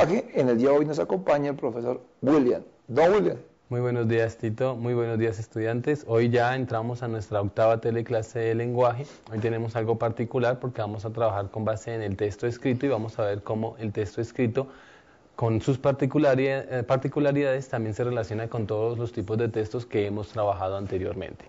lenguaje. En el día de hoy nos acompaña el profesor William. Don William. Muy buenos días, Tito. Muy buenos días, estudiantes. Hoy ya entramos a nuestra octava teleclase de lenguaje. Hoy tenemos algo particular porque vamos a trabajar con base en el texto escrito y vamos a ver cómo el texto escrito, con sus particularidades, también se relaciona con todos los tipos de textos que hemos trabajado anteriormente.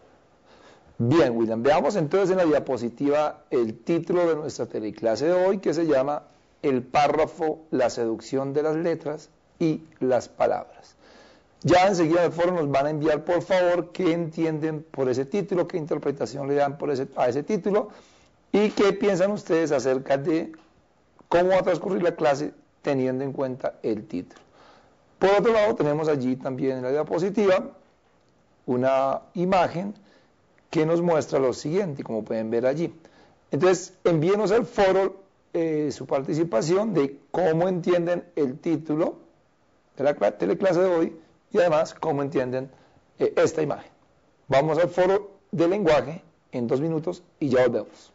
Bien, William, veamos entonces en la diapositiva el título de nuestra teleclase de hoy, que se llama El párrafo, la seducción de las letras y las palabras. Ya enseguida en el foro nos van a enviar, por favor, qué entienden por ese título, qué interpretación le dan a ese título y qué piensan ustedes acerca de cómo va a transcurrir la clase teniendo en cuenta el título. Por otro lado, tenemos allí también en la diapositiva una imagen que nos muestra lo siguiente, como pueden ver allí. Entonces, envíenos al foro su participación de cómo entienden el título de la teleclase de hoy y además cómo entienden esta imagen. Vamos al foro de lenguaje en 2 minutos y ya volvemos.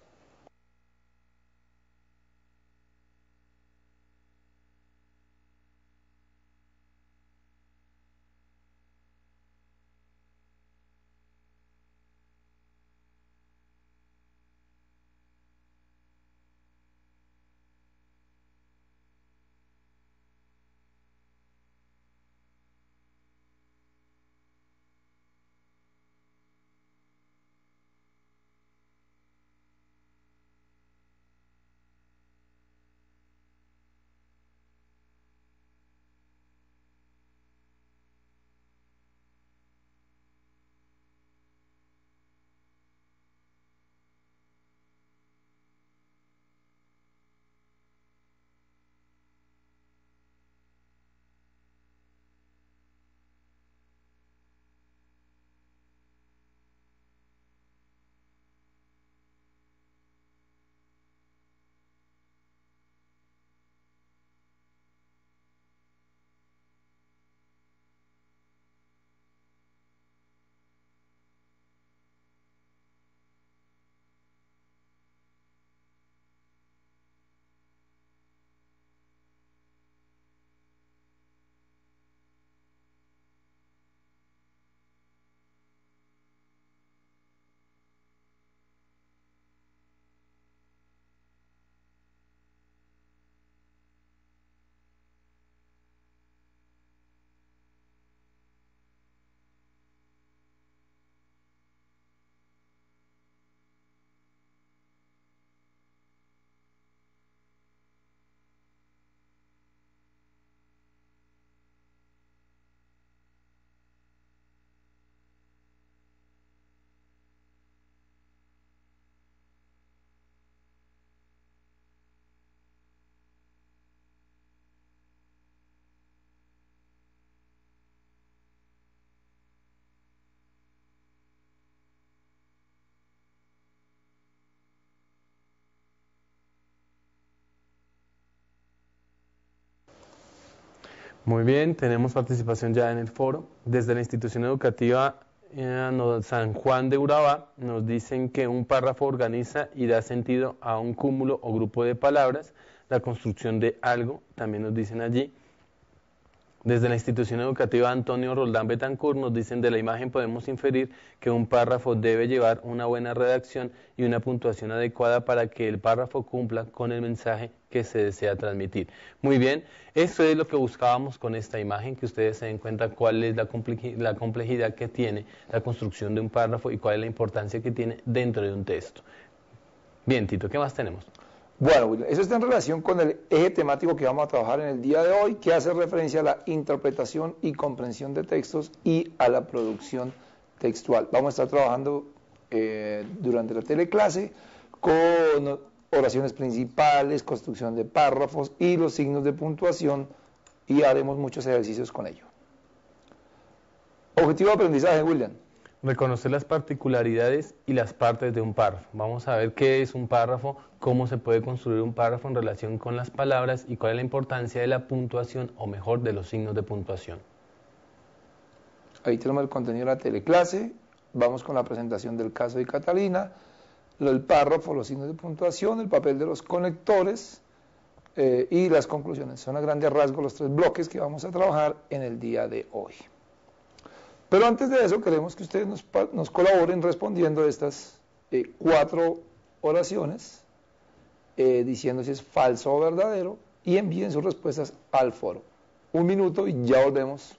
Muy bien, tenemos participación ya en el foro. Desde la institución educativa San Juan de Urabá nos dicen que un párrafo organiza y da sentido a un cúmulo o grupo de palabras, la construcción de algo, también nos dicen allí. Desde la institución educativa Antonio Roldán Betancourt nos dicen de la imagen podemos inferir que un párrafo debe llevar una buena redacción y una puntuación adecuada para que el párrafo cumpla con el mensaje que se desea transmitir. Muy bien, eso es lo que buscábamos con esta imagen, que ustedes se den cuenta cuál es la complejidad que tiene la construcción de un párrafo y cuál es la importancia que tiene dentro de un texto. Bien, Tito, ¿qué más tenemos? Bueno, William, eso está en relación con el eje temático que vamos a trabajar en el día de hoy, que hace referencia a la interpretación y comprensión de textos y a la producción textual. Vamos a estar trabajando durante la teleclase con oraciones principales, construcción de párrafos y los signos de puntuación y haremos muchos ejercicios con ello. Objetivo de aprendizaje, William. Reconocer las particularidades y las partes de un párrafo. Vamos a ver qué es un párrafo, cómo se puede construir un párrafo en relación con las palabras y cuál es la importancia de la puntuación, o mejor, de los signos de puntuación. Ahí tenemos el contenido de la teleclase. Vamos con la presentación del caso de Catalina, el párrafo, los signos de puntuación, el papel de los conectores, y las conclusiones. Son a grandes rasgos los 3 bloques que vamos a trabajar en el día de hoy. Pero antes de eso queremos que ustedes nos colaboren respondiendo estas 4 oraciones, diciendo si es falso o verdadero, y envíen sus respuestas al foro. 1 minuto y ya volvemos.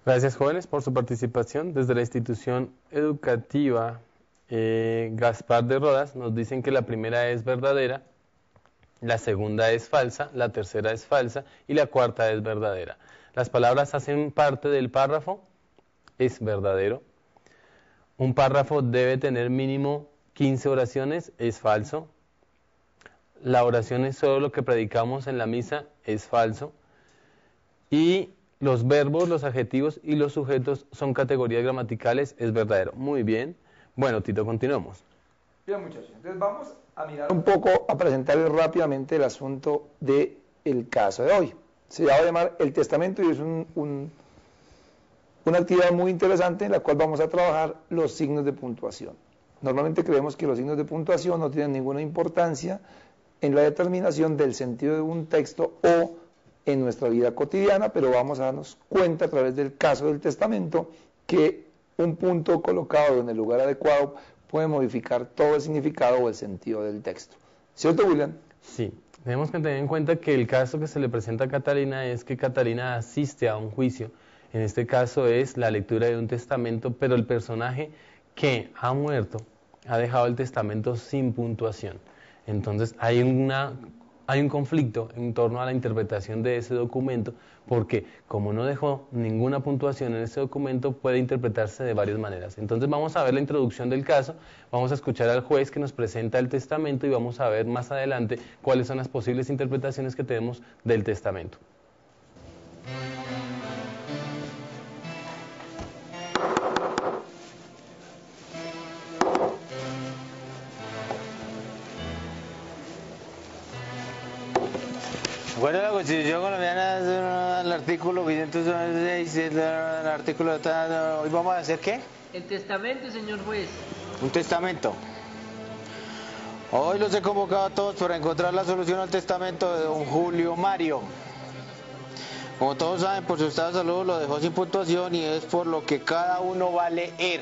Gracias, jóvenes, por su participación. Desde la institución educativa Gaspar de Rodas nos dicen que la primera es verdadera, la segunda es falsa, la tercera es falsa y la cuarta es verdadera. Las palabras hacen parte del párrafo, es verdadero. Un párrafo debe tener mínimo 15 oraciones, es falso. La oración es solo lo que predicamos en la misa, es falso. Y los verbos, los adjetivos y los sujetos son categorías gramaticales, es verdadero. Muy bien. Bueno, Tito, continuemos. Bien, muchachos. Entonces vamos a mirar un poco, a presentarles rápidamente el asunto del caso de hoy. Se va a llamar el testamento y es una actividad muy interesante en la cual vamos a trabajar los signos de puntuación. Normalmente creemos que los signos de puntuación no tienen ninguna importancia en la determinación del sentido de un texto o en nuestra vida cotidiana, pero vamos a darnos cuenta a través del caso del testamento que un punto colocado en el lugar adecuado puede modificar todo el significado o el sentido del texto. ¿Cierto, William? Sí, tenemos que tener en cuenta que el caso que se le presenta a Catalina es que Catalina asiste a un juicio. En este caso es la lectura de un testamento, pero el personaje que ha muerto ha dejado el testamento sin puntuación. Entonces hay un conflicto en torno a la interpretación de ese documento, porque como no dejó ninguna puntuación en ese documento, puede interpretarse de varias maneras. Entonces vamos a ver la introducción del caso, vamos a escuchar al juez que nos presenta el testamento y vamos a ver más adelante cuáles son las posibles interpretaciones que tenemos del testamento. Bueno, la Constitución colombiana, el artículo 506, el artículo hoy vamos a hacer ¿qué? El testamento, señor juez. Un testamento. Hoy los he convocado a todos para encontrar la solución al testamento de don Julio Mario. Como todos saben, por su estado de salud lo dejó sin puntuación y es por lo que cada uno va a leer.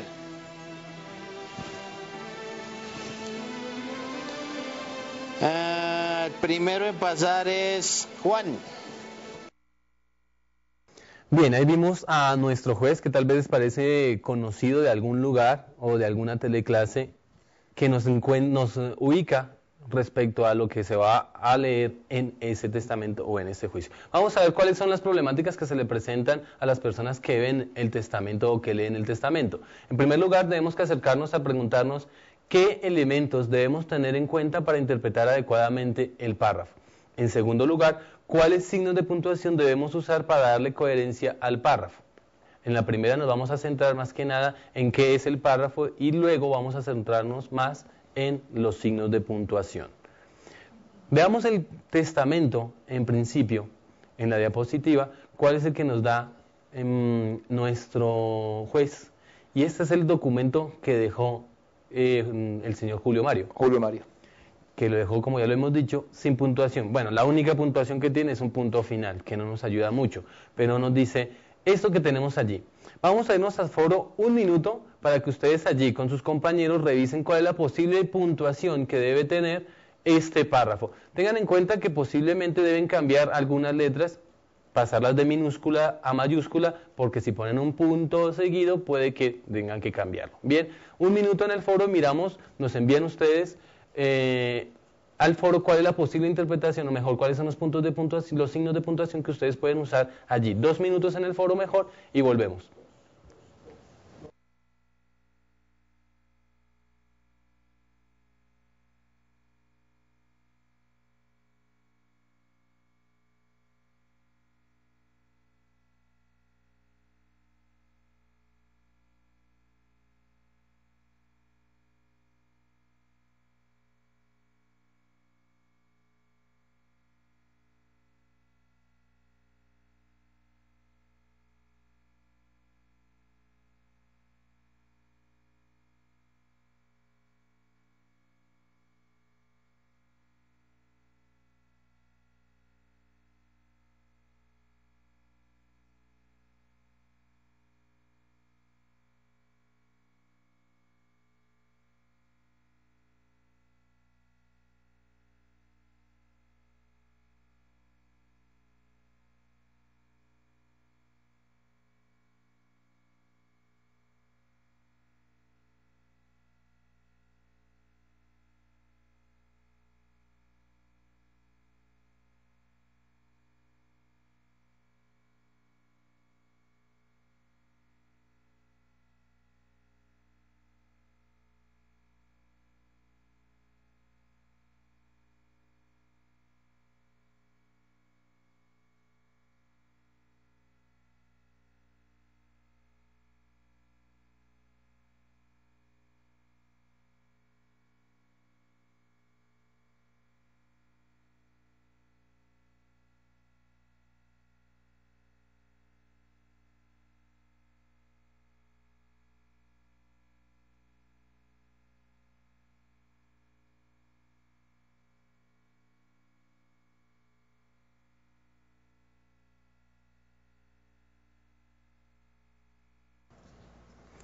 El primero en pasar es Juan. Bien, ahí vimos a nuestro juez que tal vez les parece conocido de algún lugar o de alguna teleclase que nos ubica respecto a lo que se va a leer en ese testamento o en ese juicio. Vamos a ver cuáles son las problemáticas que se le presentan a las personas que ven el testamento o que leen el testamento. En primer lugar, debemos que acercarnos a preguntarnos ¿qué elementos debemos tener en cuenta para interpretar adecuadamente el párrafo? En segundo lugar, ¿cuáles signos de puntuación debemos usar para darle coherencia al párrafo? En la primera nos vamos a centrar más que nada en qué es el párrafo y luego vamos a centrarnos más en los signos de puntuación. Veamos el testamento en principio, en la diapositiva, cuál es el que nos da nuestro juez. Y este es el documento que dejó el señor Julio Mario. Julio Mario. Que lo dejó, como ya lo hemos dicho, sin puntuación. Bueno, la única puntuación que tiene es un punto final, que no nos ayuda mucho, pero nos dice esto que tenemos allí. Vamos a irnos al foro un minuto para que ustedes allí con sus compañeros revisen cuál es la posible puntuación que debe tener este párrafo. Tengan en cuenta que posiblemente deben cambiar algunas letras, pasarlas de minúscula a mayúscula, porque si ponen un punto seguido puede que tengan que cambiarlo. Bien, un minuto en el foro, miramos, nos envían ustedes al foro cuál es la posible interpretación, o mejor, cuáles son los puntos de puntuación, los signos de puntuación que ustedes pueden usar allí. 2 minutos en el foro mejor y volvemos.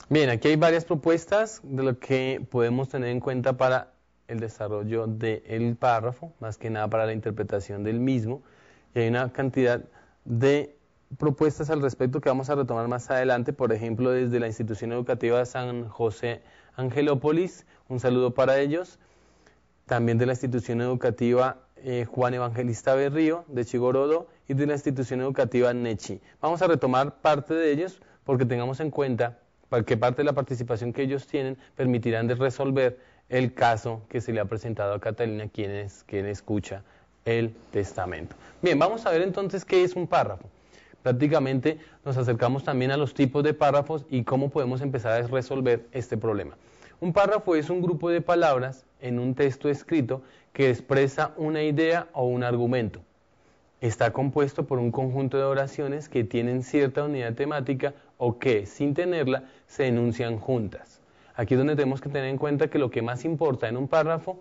Bien, aquí hay varias propuestas de lo que podemos tener en cuenta para el desarrollo del párrafo, más que nada para la interpretación del mismo. Y hay una cantidad de propuestas al respecto que vamos a retomar más adelante, por ejemplo, desde la institución educativa San José Angelópolis, un saludo para ellos. También de la institución educativa Juan Evangelista Berrío, de Chigorodo, y de la institución educativa Nechi. Vamos a retomar parte de ellos porque tengamos en cuenta que parte de la participación que ellos tienen permitirán de resolver el caso que se le ha presentado a Catalina, quien escucha el testamento. Bien, vamos a ver entonces qué es un párrafo. Prácticamente nos acercamos también a los tipos de párrafos y cómo podemos empezar a resolver este problema. Un párrafo es un grupo de palabras en un texto escrito que expresa una idea o un argumento. Está compuesto por un conjunto de oraciones que tienen cierta unidad temática o que, sin tenerla, se enuncian juntas. Aquí es donde tenemos que tener en cuenta que lo que más importa en un párrafo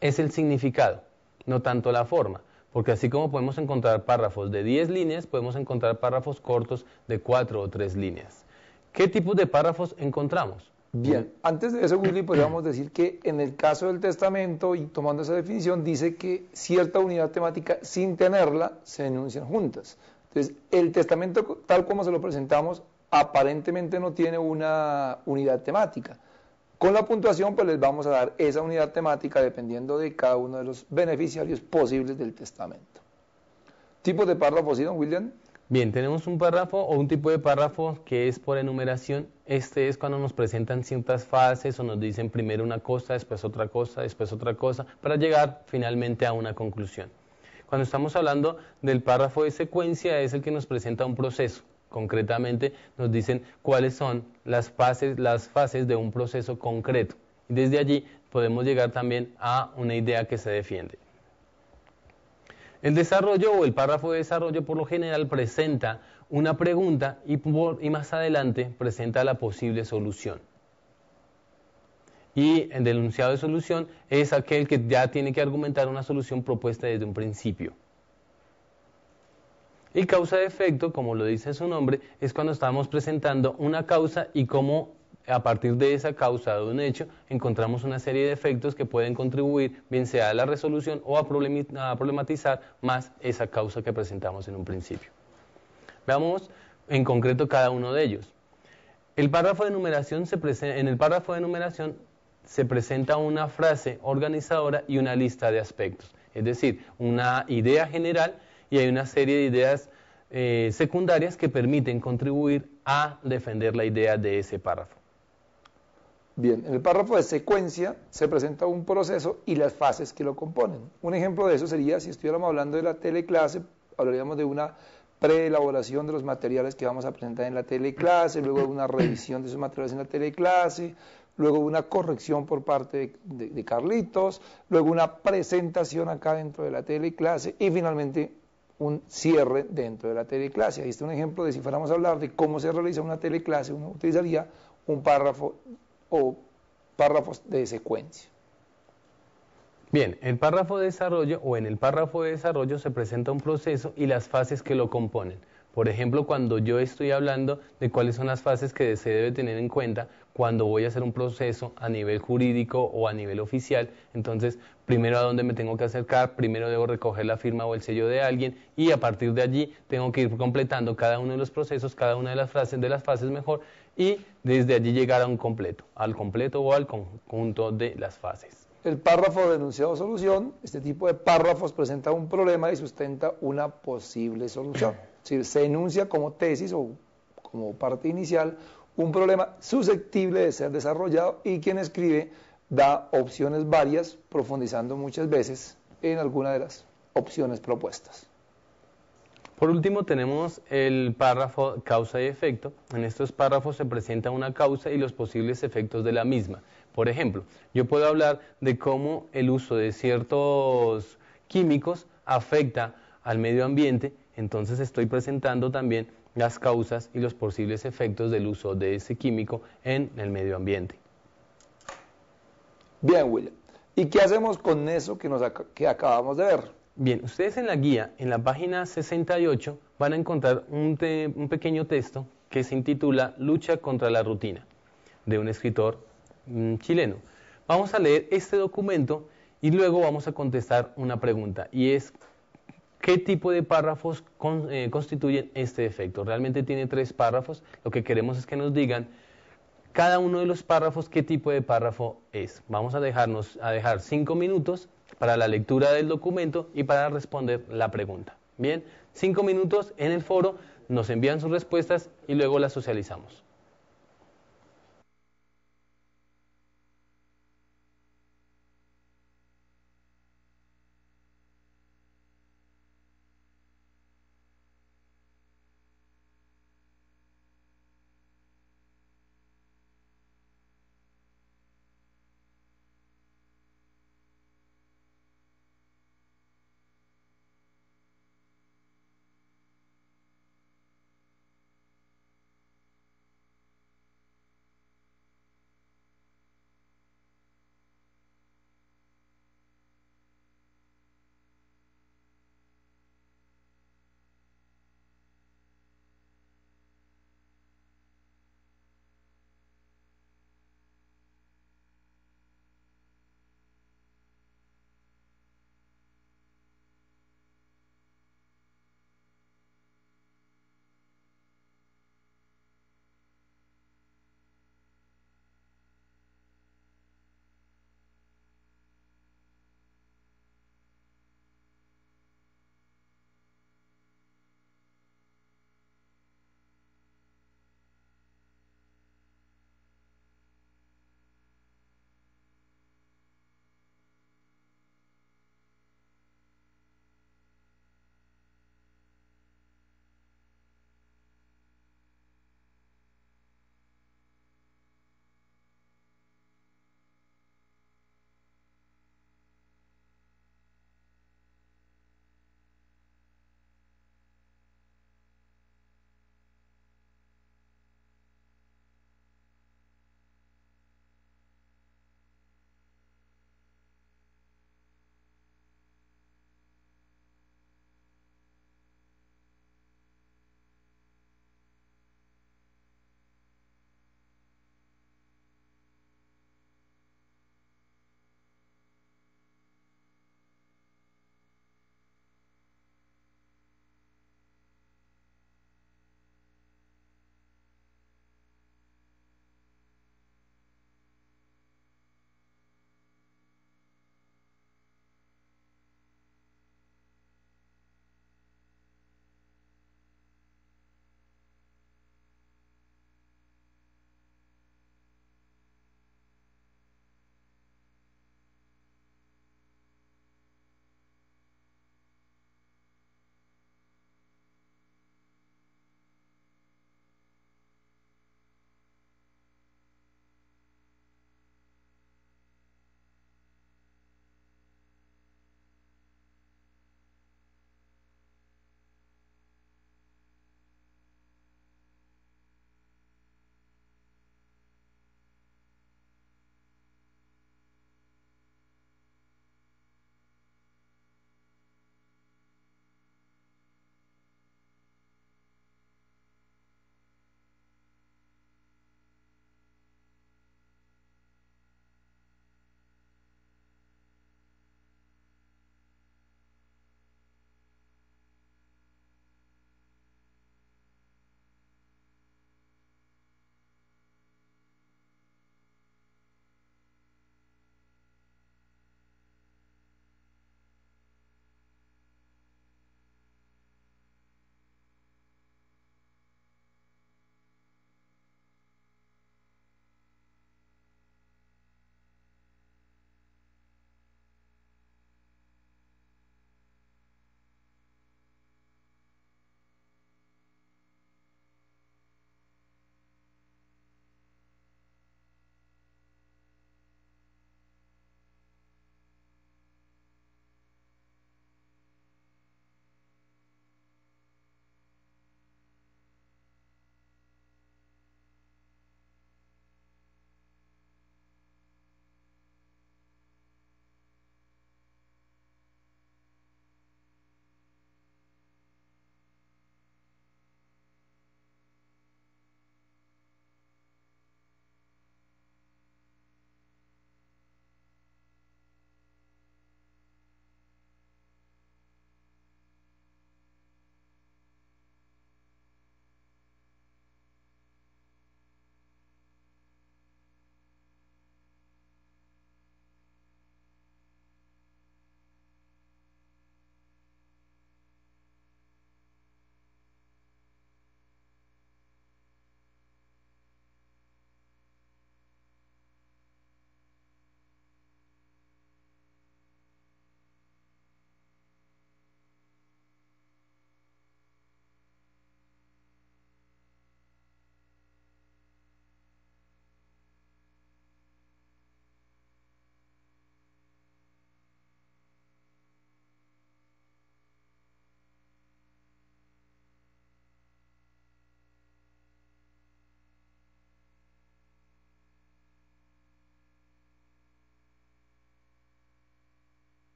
es el significado, no tanto la forma, porque así como podemos encontrar párrafos de 10 líneas, podemos encontrar párrafos cortos de 4 o 3 líneas. ¿Qué tipos de párrafos encontramos? Bien, antes de eso, Willy, podríamos decir que en el caso del testamento, y tomando esa definición, dice que cierta unidad temática, sin tenerla, se enuncian juntas. Entonces, el testamento, tal como se lo presentamos, aparentemente no tiene una unidad temática. Con la puntuación, pues les vamos a dar esa unidad temática dependiendo de cada uno de los beneficiarios posibles del testamento. ¿Tipos de párrafos, sí, don William? Bien, tenemos un párrafo o un tipo de párrafo que es por enumeración. Este es cuando nos presentan ciertas fases o nos dicen primero una cosa, después otra cosa, para llegar finalmente a una conclusión. Cuando estamos hablando del párrafo de secuencia es el que nos presenta un proceso. Concretamente nos dicen cuáles son las fases de un proceso concreto. Y desde allí podemos llegar también a una idea que se defiende. El desarrollo o el párrafo de desarrollo por lo general presenta una pregunta y más adelante presenta la posible solución. Y el enunciado de solución es aquel que ya tiene que argumentar una solución propuesta desde un principio. Y causa de efecto, como lo dice su nombre, es cuando estamos presentando una causa y cómo a partir de esa causa de un hecho encontramos una serie de efectos que pueden contribuir bien sea a la resolución o a problematizar más esa causa que presentamos en un principio. Veamos en concreto cada uno de ellos. El párrafo de enumeración en el párrafo de enumeración se presenta una frase organizadora y una lista de aspectos, es decir, una idea general y hay una serie de ideas secundarias que permiten contribuir a defender la idea de ese párrafo. Bien, en el párrafo de secuencia se presenta un proceso y las fases que lo componen. Un ejemplo de eso sería, si estuviéramos hablando de la teleclase, hablaríamos de una preelaboración de los materiales que vamos a presentar en la teleclase, luego de una revisión de esos materiales en la teleclase, luego una corrección por parte de Carlitos, luego una presentación acá dentro de la teleclase y finalmente un cierre dentro de la teleclase. Ahí está un ejemplo de si fuéramos a hablar de cómo se realiza una teleclase, uno utilizaría un párrafo o párrafos de secuencia. Bien, el párrafo de desarrollo o en el párrafo de desarrollo se presenta un proceso y las fases que lo componen. Por ejemplo, cuando yo estoy hablando de cuáles son las fases que se debe tener en cuenta cuando voy a hacer un proceso a nivel jurídico o a nivel oficial, entonces primero a dónde me tengo que acercar, primero debo recoger la firma o el sello de alguien y a partir de allí tengo que ir completando cada uno de los procesos, cada una de las fases mejor y desde allí llegar a un completo, al completo o al conjunto de las fases. El párrafo de enunciado solución, este tipo de párrafos presenta un problema y sustenta una posible solución. Es decir, se enuncia como tesis o como parte inicial un problema susceptible de ser desarrollado y quien escribe da opciones varias, profundizando muchas veces en alguna de las opciones propuestas. Por último tenemos el párrafo causa y efecto. En estos párrafos se presenta una causa y los posibles efectos de la misma. Por ejemplo, yo puedo hablar de cómo el uso de ciertos químicos afecta al medio ambiente, entonces estoy presentando también las causas y los posibles efectos del uso de ese químico en el medio ambiente. Bien, William. ¿Y qué hacemos con eso que acabamos de ver? Bien, ustedes en la guía, en la página 68, van a encontrar un pequeño texto que se intitula Lucha contra la rutina, de un escritor chileno. Vamos a leer este documento y luego vamos a contestar una pregunta, y es ¿qué tipo de párrafos constituyen este efecto? Realmente tiene 3 párrafos, lo que queremos es que nos digan cada uno de los párrafos qué tipo de párrafo es. Vamos a dejar 5 minutos para la lectura del documento y para responder la pregunta. Bien, 5 minutos en el foro, nos envían sus respuestas y luego las socializamos.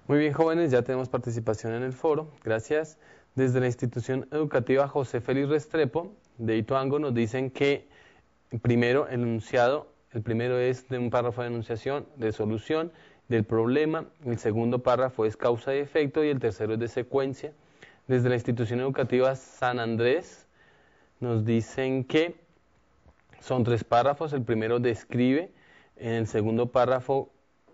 Muy bien, jóvenes, ya tenemos participación en el foro. Gracias. Desde la institución educativa José Félix Restrepo de Ituango nos dicen que primero el enunciado, el primero es de un párrafo de enunciación, de solución del problema, el segundo párrafo es causa y efecto y el tercero es de secuencia. Desde la institución educativa San Andrés nos dicen que son 3 párrafos, el primero describe, en el segundo párrafo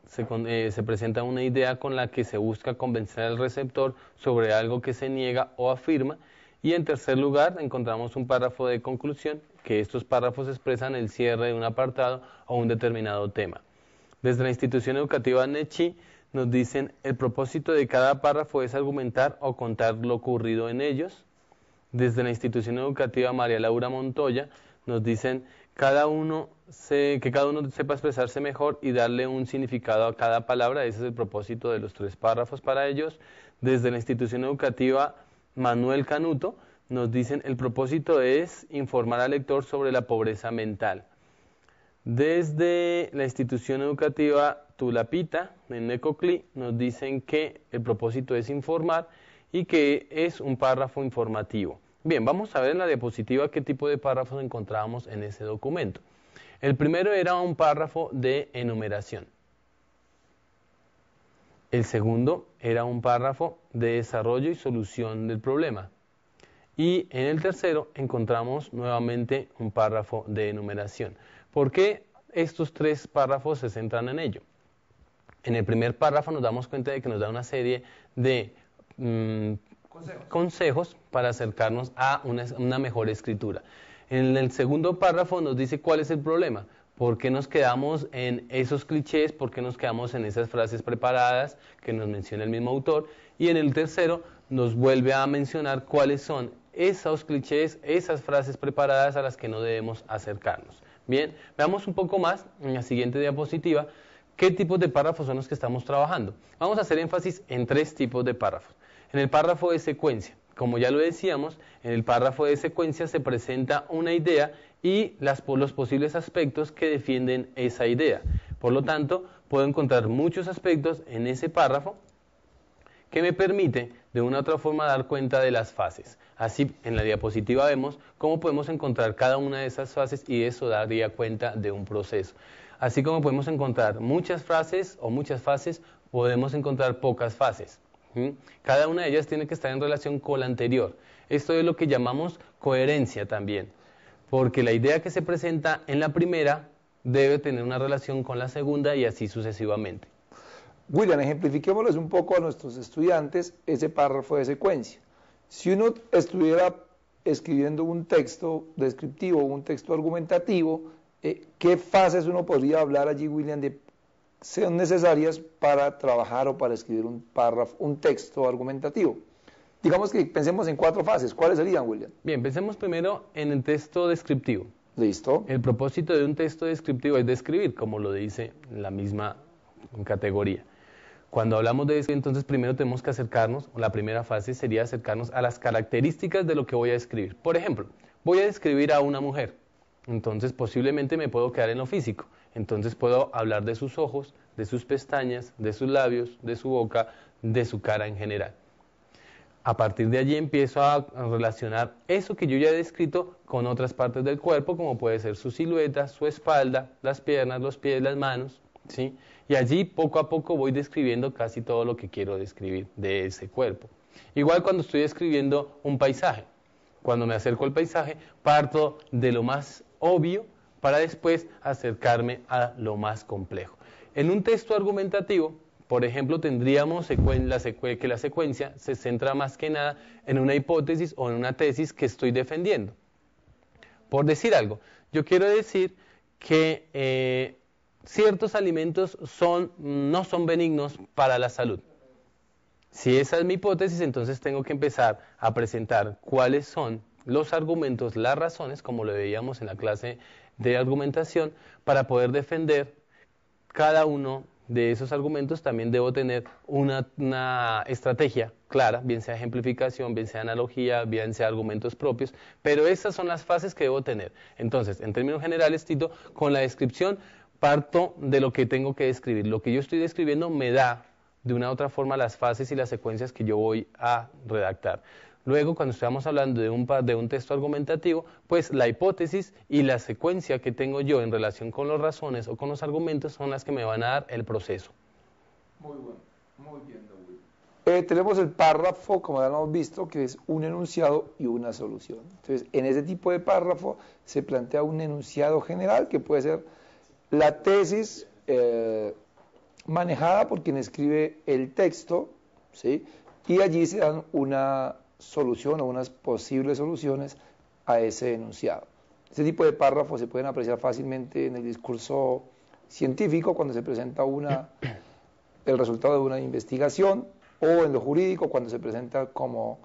se presenta una idea con la que se busca convencer al receptor sobre algo que se niega o afirma, y en tercer lugar encontramos un párrafo de conclusión, que estos párrafos expresan el cierre de un apartado o un determinado tema. Desde la institución educativa Nechi nos dicen, el propósito de cada párrafo es argumentar o contar lo ocurrido en ellos. Desde la institución educativa María Laura Montoya nos dicen, que cada uno sepa expresarse mejor y darle un significado a cada palabra. Ese es el propósito de los 3 párrafos para ellos. Desde la institución educativa Manuel Canuto nos dicen, el propósito es informar al lector sobre la pobreza mental. Desde la institución educativa Tulapita en Necoclí nos dicen que el propósito es informar y que es un párrafo informativo. Bien, vamos a ver en la diapositiva qué tipo de párrafos encontrábamos en ese documento. El primero era un párrafo de enumeración. El segundo era un párrafo de desarrollo y solución del problema. Y en el tercero encontramos nuevamente un párrafo de enumeración. ¿Por qué estos 3 párrafos se centran en ello? En el primer párrafo nos damos cuenta de que nos da una serie de consejos para acercarnos a una mejor escritura. En el segundo párrafo nos dice cuál es el problema, por qué nos quedamos en esos clichés, por qué nos quedamos en esas frases preparadas que nos menciona el mismo autor, y en el tercero nos vuelve a mencionar cuáles son esos clichés, esas frases preparadas a las que no debemos acercarnos. Bien, veamos un poco más en la siguiente diapositiva qué tipos de párrafos son los que estamos trabajando. Vamos a hacer énfasis en 3 tipos de párrafos. En el párrafo de secuencia, como ya lo decíamos, en el párrafo de secuencia se presenta una idea y los posibles aspectos que defienden esa idea. Por lo tanto, puedo encontrar muchos aspectos en ese párrafo que me permite de una u otra forma dar cuenta de las fases. Así, en la diapositiva vemos cómo podemos encontrar cada una de esas fases y eso daría cuenta de un proceso. Así como podemos encontrar muchas frases o muchas fases, podemos encontrar pocas fases. Cada una de ellas tiene que estar en relación con la anterior. Esto es lo que llamamos coherencia también, porque la idea que se presenta en la primera debe tener una relación con la segunda y así sucesivamente. William, ejemplifiquémosles un poco a nuestros estudiantes ese párrafo de secuencia. Si uno estuviera escribiendo un texto descriptivo, un texto argumentativo, ¿qué fases uno podría hablar allí, William, de sean necesarias para trabajar o para escribir un párrafo, un texto argumentativo? Digamos que pensemos en 4 fases. ¿Cuáles serían, William? Bien, pensemos primero en el texto descriptivo. Listo. El propósito de un texto descriptivo es describir, como lo dice la misma categoría. Cuando hablamos de eso, entonces primero tenemos que acercarnos, la primera fase sería acercarnos a las características de lo que voy a describir. Por ejemplo, voy a describir a una mujer, entonces posiblemente me puedo quedar en lo físico. Entonces puedo hablar de sus ojos, de sus pestañas, de sus labios, de su boca, de su cara en general. A partir de allí empiezo a relacionar eso que yo ya he descrito con otras partes del cuerpo, como puede ser su silueta, su espalda, las piernas, los pies, las manos, ¿sí? Y allí poco a poco voy describiendo casi todo lo que quiero describir de ese cuerpo. Igual cuando estoy describiendo un paisaje. Cuando me acerco al paisaje, parto de lo más obvio para después acercarme a lo más complejo. En un texto argumentativo, por ejemplo, tendríamos que la secuencia se centra más que nada en una hipótesis o en una tesis que estoy defendiendo. Por decir algo, yo quiero decir que ciertos alimentos no son benignos para la salud. Si esa es mi hipótesis, entonces tengo que empezar a presentar cuáles son los argumentos, las razones, como lo veíamos en la clase de argumentación, para poder defender cada uno de esos argumentos. También debo tener una estrategia clara, bien sea ejemplificación, bien sea analogía, bien sea argumentos propios, pero esas son las fases que debo tener. Entonces, en términos generales, Tito, con la descripción parto de lo que tengo que describir. Lo que yo estoy describiendo me da de una u otra forma las fases y las secuencias que yo voy a redactar. Luego, cuando estamos hablando de un texto argumentativo, pues la hipótesis y la secuencia que tengo yo en relación con las razones o con los argumentos son las que me van a dar el proceso. Muy bueno, muy bien, tenemos el párrafo, como ya lo hemos visto, que es un enunciado y una solución. Entonces, en ese tipo de párrafo se plantea un enunciado general, que puede ser la tesis manejada por quien escribe el texto, ¿sí? Y allí se dan una solución o unas posibles soluciones a ese enunciado. Este tipo de párrafos se pueden apreciar fácilmente en el discurso científico cuando se presenta el resultado de una investigación, o en lo jurídico cuando se presenta como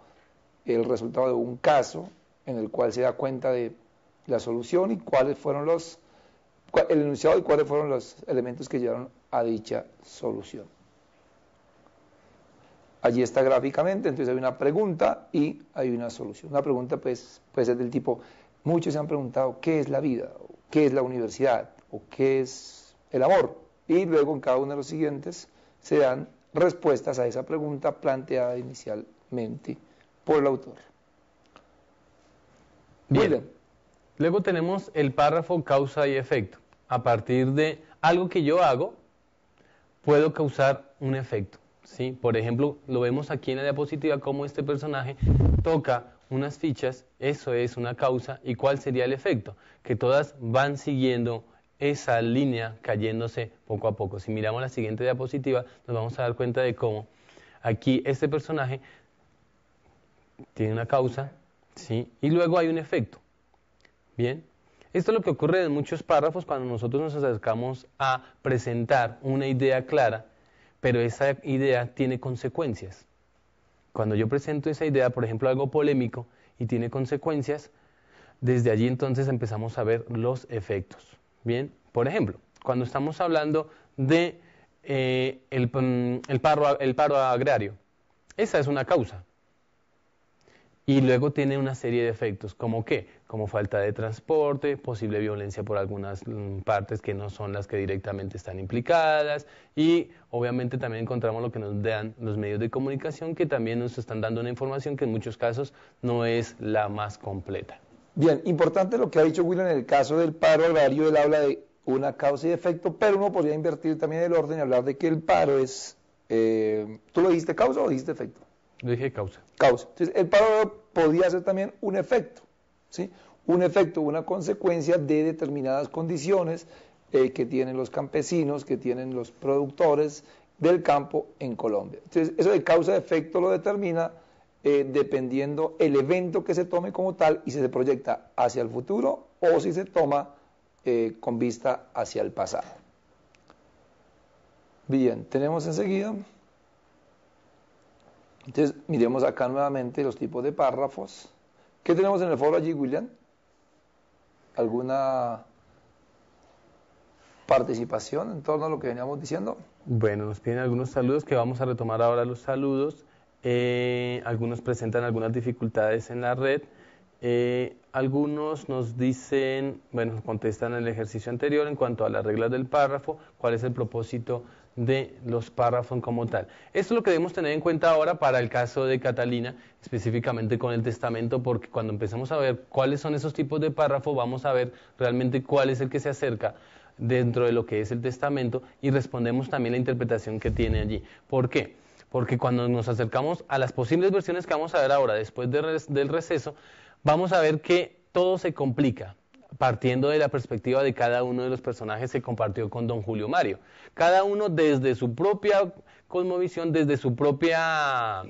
el resultado de un caso en el cual se da cuenta de la solución y cuáles fueron el enunciado y cuáles fueron los elementos que llevaron a dicha solución. Allí está gráficamente, entonces hay una pregunta y hay una solución. Una pregunta pues puede ser del tipo, muchos se han preguntado, ¿qué es la vida? ¿Qué es la universidad? ¿O qué es el amor? Y luego en cada uno de los siguientes se dan respuestas a esa pregunta planteada inicialmente por el autor. Bien. Luego tenemos el párrafo causa y efecto. A partir de algo que yo hago, puedo causar un efecto. ¿Sí? Por ejemplo, lo vemos aquí en la diapositiva como este personaje toca unas fichas, eso es una causa, ¿y cuál sería el efecto? Que todas van siguiendo esa línea cayéndose poco a poco. Si miramos la siguiente diapositiva, nos vamos a dar cuenta de cómo aquí este personaje tiene una causa, ¿sí? Y luego hay un efecto. Bien, esto es lo que ocurre en muchos párrafos cuando nosotros nos acercamos a presentar una idea clara, pero esa idea tiene consecuencias. Cuando yo presento esa idea, por ejemplo, algo polémico y tiene consecuencias, desde allí entonces empezamos a ver los efectos. Bien, por ejemplo, cuando estamos hablando de el paro agrario, esa es una causa. Y luego tiene una serie de efectos, ¿como qué? Como falta de transporte, posible violencia por algunas partes que no son las que directamente están implicadas, y obviamente también encontramos lo que nos dan los medios de comunicación, que también nos están dando una información que en muchos casos no es la más completa. Bien, importante lo que ha dicho William en el caso del paro agrario. Él habla de una causa y efecto, pero uno podría invertir también el orden y hablar de que el paro es, ¿tú lo dijiste causa o dijiste efecto? Lo dije causa. Causa. Entonces, el paro podría ser también un efecto, ¿sí? Un efecto, una consecuencia de determinadas condiciones que tienen los campesinos, que tienen los productores del campo en Colombia. Entonces, eso de causa-efecto lo determina dependiendo el evento que se tome como tal y si se proyecta hacia el futuro o si se toma con vista hacia el pasado. Bien, tenemos enseguida. Entonces, miremos acá nuevamente los tipos de párrafos. ¿Qué tenemos en el foro allí, William? ¿Alguna participación en torno a lo que veníamos diciendo? Bueno, nos piden algunos saludos que vamos a retomar ahora los saludos. Algunos presentan algunas dificultades en la red. Algunos nos dicen, bueno, contestan el ejercicio anterior en cuanto a las reglas del párrafo, cuál es el propósito de los párrafos como tal. Esto es lo que debemos tener en cuenta ahora para el caso de Catalina, específicamente con el testamento, porque cuando empezamos a ver cuáles son esos tipos de párrafo, vamos a ver realmente cuál es el que se acerca dentro de lo que es el testamento y respondemos también la interpretación que tiene allí. ¿Por qué? Porque cuando nos acercamos a las posibles versiones que vamos a ver ahora, después del receso, vamos a ver que todo se complica, partiendo de la perspectiva de cada uno de los personajes que compartió con don Julio Mario. Cada uno desde su propia cosmovisión, desde su propia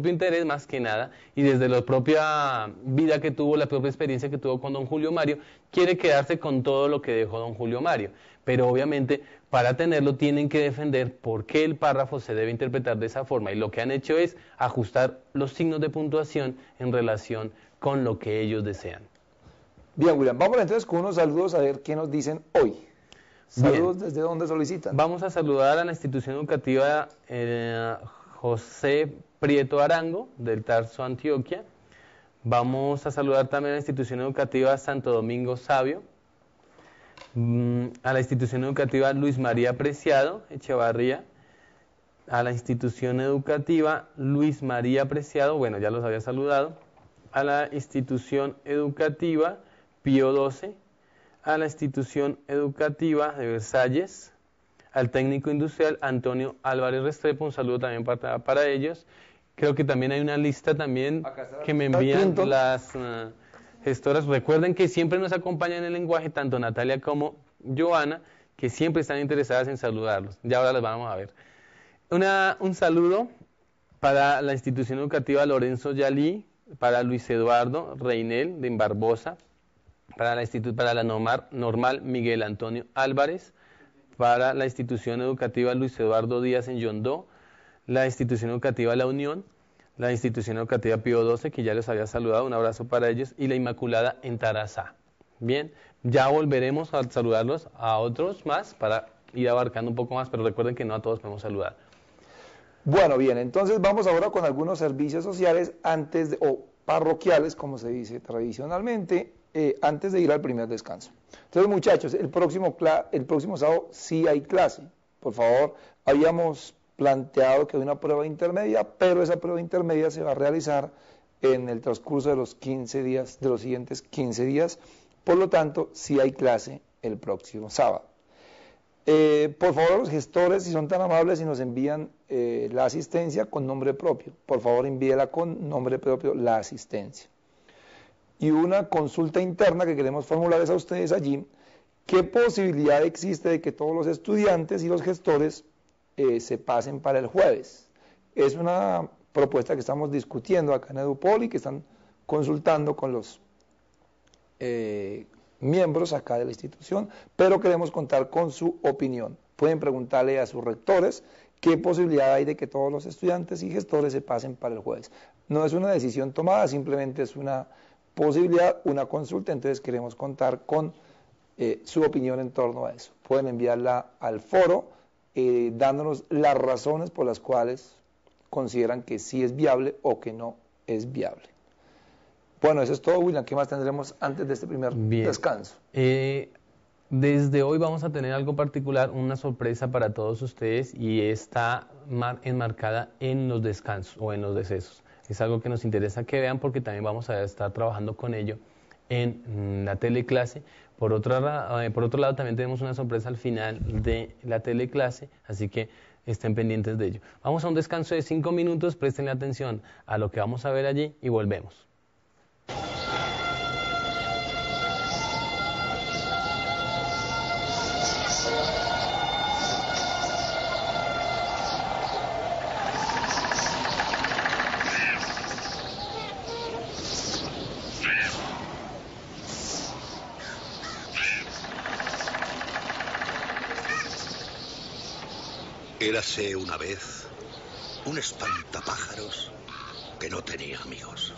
interés más que nada, y desde la propia vida que tuvo, la propia experiencia que tuvo con don Julio Mario, quiere quedarse con todo lo que dejó don Julio Mario. Pero obviamente para tenerlo tienen que defender por qué el párrafo se debe interpretar de esa forma, y lo que han hecho es ajustar los signos de puntuación en relación con lo que ellos desean. Bien, William, vamos entonces con unos saludos a ver qué nos dicen hoy. Saludos. Bien. ¿Desde dónde solicitan? Vamos a saludar a la institución educativa José Prieto Arango, del Tarso, Antioquia. Vamos a saludar también a la institución educativa Santo Domingo Sabio, a la institución educativa Luis María Preciado, Echevarría, a la institución educativa Luis María Preciado, bueno, ya los había saludado, a la institución educativa Pío XII, a la institución educativa de Versalles, al técnico industrial Antonio Álvarez Restrepo, un saludo también para ellos. Creo que también hay una lista también que me envían las gestoras. Recuerden que siempre nos acompañan en el lenguaje, tanto Natalia como Joana, que siempre están interesadas en saludarlos. Ya ahora las vamos a ver. Un saludo para la institución educativa Lorenzo Yalí, para Luis Eduardo Reinel de Barbosa, para la normal Miguel Antonio Álvarez, para la institución educativa Luis Eduardo Díaz en Yondó, la institución educativa La Unión, la institución educativa Pío XII, que ya les había saludado, un abrazo para ellos, y la Inmaculada en Tarazá. Bien, ya volveremos a saludarlos a otros más para ir abarcando un poco más, pero recuerden que no a todos podemos saludar. Bueno, bien, entonces vamos ahora con algunos servicios sociales o parroquiales, como se dice tradicionalmente, antes de ir al primer descanso. Entonces, muchachos, el próximo sábado sí hay clase. Por favor, habíamos planteado que hay una prueba intermedia, pero esa prueba intermedia se va a realizar en el transcurso de los 15 días, de los siguientes 15 días. Por lo tanto, sí hay clase el próximo sábado. Por favor, los gestores, si son tan amables y nos envían la asistencia con nombre propio, por favor envíela con nombre propio la asistencia. Y una consulta interna que queremos formularles a ustedes allí: ¿qué posibilidad existe de que todos los estudiantes y los gestores se pasen para el jueves? Es una propuesta que estamos discutiendo acá en EduPol y que están consultando con los miembros acá de la institución, pero queremos contar con su opinión. Pueden preguntarle a sus rectores qué posibilidad hay de que todos los estudiantes y gestores se pasen para el jueves. No es una decisión tomada, simplemente es una posibilidad, una consulta, entonces queremos contar con su opinión en torno a eso. Pueden enviarla al foro dándonos las razones por las cuales consideran que sí es viable o que no es viable. Bueno, eso es todo, William. ¿Qué más tendremos antes de este primer descanso? Desde hoy vamos a tener algo particular, una sorpresa para todos ustedes, y está enmarcada en los descansos o en los decesos. Es algo que nos interesa que vean porque también vamos a estar trabajando con ello en la teleclase. Por otro lado, también tenemos una sorpresa al final de la teleclase, así que estén pendientes de ello. Vamos a un descanso de 5 minutos, presten atención a lo que vamos a ver allí y volvemos. Érase una vez un espantapájaros que no tenía amigos.